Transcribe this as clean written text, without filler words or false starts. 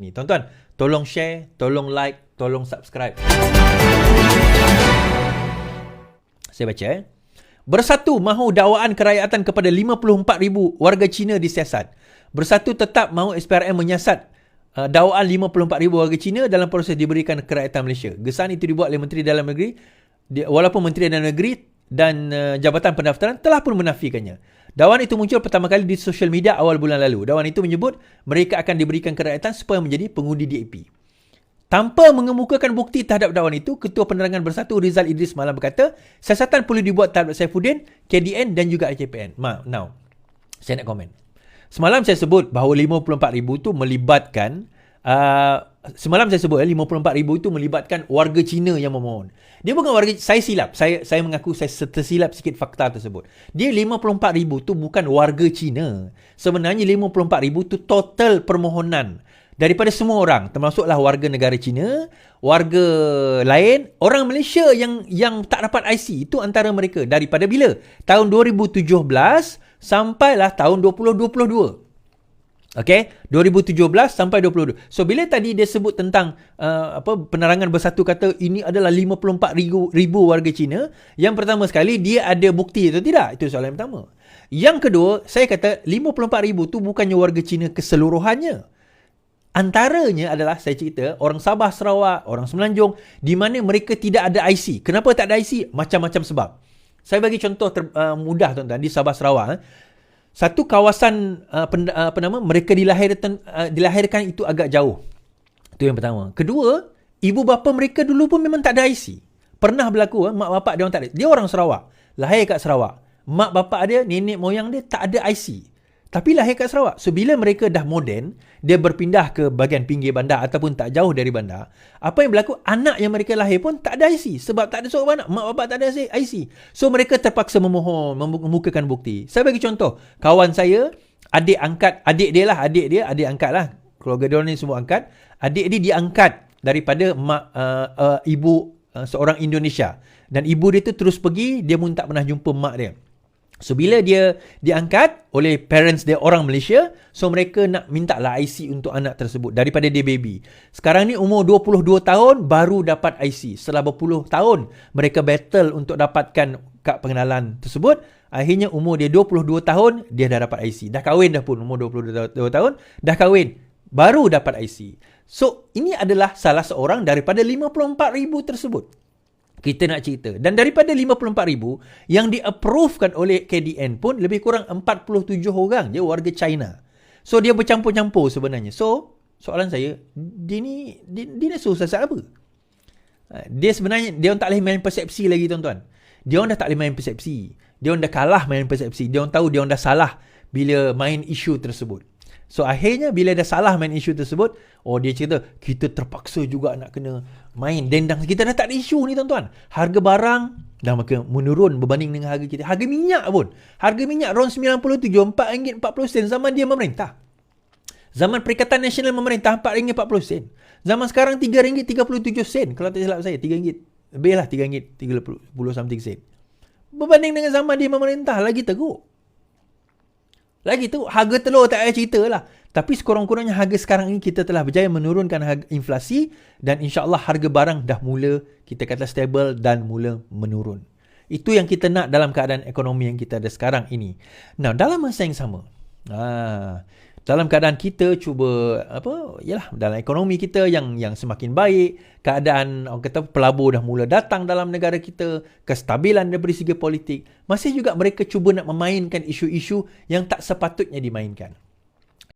Ni tuan-tuan, tolong share, tolong like, tolong subscribe. Saya baca Bersatu mahu dakwaan kerakyatan kepada 54,000 warga Cina disiasat. Bersatu tetap mahu SPRM menyiasat dakwaan 54,000 warga Cina dalam proses diberikan kerakyatan Malaysia. Gesaan itu dibuat oleh Menteri Dalam Negeri, walaupun Menteri Dalam Negeri dan Jabatan Pendaftaran telah pun menafikannya. Dakwaan itu muncul pertama kali di sosial media awal bulan lalu. Dakwaan itu menyebut mereka akan diberikan kerakyatan supaya menjadi pengundi DAP. Tanpa mengemukakan bukti terhadap dakwaan itu, Ketua Penerangan Bersatu Rizal Idris malam berkata, siasatan perlu dibuat terhadap Saifuddin, KDN dan juga IKPN. Now, saya nak komen. Semalam saya sebut bahawa 54,000 itu melibatkan 54,000 itu melibatkan warga Cina yang memohon. Dia bukan warga, saya silap. Saya mengaku saya tersilap sikit fakta tersebut. Dia 54,000 tu bukan warga Cina. Sebenarnya 54,000 tu total permohonan daripada semua orang, termasuklah warga negara Cina, warga lain, orang Malaysia yang tak dapat IC. Itu antara mereka daripada bila? Tahun 2017 sampailah tahun 2022. Okay, 2017 sampai 2022. So bila tadi dia sebut tentang Penerangan Bersatu kata ini adalah 54,000 warga Cina, yang pertama sekali dia ada bukti atau tidak? Itu soalan yang pertama. Yang kedua, saya kata 54,000 tu bukannya warga Cina keseluruhannya. Antaranya adalah saya cerita orang Sabah, Sarawak, orang Semenanjung di mana mereka tidak ada IC. Kenapa tak ada IC? Macam-macam sebab. Saya bagi contoh mudah tuan-tuan di Sabah, Sarawak. Satu kawasan mereka dilahirkan itu agak jauh. Itu yang pertama. Kedua, ibu bapa mereka dulu pun memang tak ada IC. Pernah berlaku mak bapak dia orang tak ada. Dia orang Sarawak, lahir kat Sarawak. Mak bapak dia, nenek moyang dia tak ada IC. Tapi lahir kat Sarawak. So bila mereka dah moden, dia berpindah ke bahagian pinggir bandar ataupun tak jauh dari bandar, apa yang berlaku? Anak yang mereka lahir pun tak ada IC. Sebab tak ada seorang anak. Mak bapak tak ada IC. So mereka terpaksa memohon, memukakan bukti. Saya bagi contoh. Kawan saya, adik angkat lah. Keluarga dia ni semua angkat. Adik dia diangkat daripada ibu seorang Indonesia. Dan ibu dia tu terus pergi, dia pun tak pernah jumpa mak dia. So bila dia diangkat oleh parents dia orang Malaysia, so mereka nak minta lah IC untuk anak tersebut daripada dia baby. Sekarang ni umur 22 tahun baru dapat IC. Setelah berpuluh tahun mereka battle untuk dapatkan kad pengenalan tersebut. Akhirnya umur dia 22 tahun dia dah dapat IC. Dah kahwin dah pun umur 22 tahun, dah kahwin baru dapat IC. So ini adalah salah seorang daripada 54,000 tersebut. Kita nak cerita. Dan daripada 54,000 yang di-approvekan oleh KDN pun lebih kurang 47 orang je warga China. So dia bercampur-campur sebenarnya. So soalan saya, dia nak suruh siasat apa? Dia sebenarnya, dia orang tak boleh main persepsi lagi tuan-tuan. Dia orang dah tak boleh main persepsi. Dia orang dah kalah main persepsi. Dia orang tahu dia orang dah salah bila main isu tersebut. So akhirnya bila dah salah main isu tersebut, dia cerita kita terpaksa juga nak kena main dendang. Kita dah tak ada isu ni tuan-tuan. Harga barang dah makin menurun berbanding dengan harga kita. Harga minyak pun. Harga minyak RON 97, RM4.40 zaman dia memerintah. Zaman Perikatan Nasional memerintah RM4.40. Zaman sekarang RM3.37 kalau tak silap saya. RM3. Lebih lah RM3.30 something sen. Berbanding dengan zaman dia memerintah lagi teruk. Lagi tu harga telur tak ada cerita lah. Tapi sekurang-kurangnya harga sekarang ini kita telah berjaya menurunkan harga inflasi dan insya-Allah harga barang dah mula kita kata stable dan mula menurun. Itu yang kita nak dalam keadaan ekonomi yang kita ada sekarang ini. Nah, dalam masa yang sama, dalam keadaan kita cuba dalam ekonomi kita yang semakin baik, keadaan orang kata pelabur dah mula datang dalam negara kita, kestabilan dari segi politik, masih juga mereka cuba nak memainkan isu-isu yang tak sepatutnya dimainkan.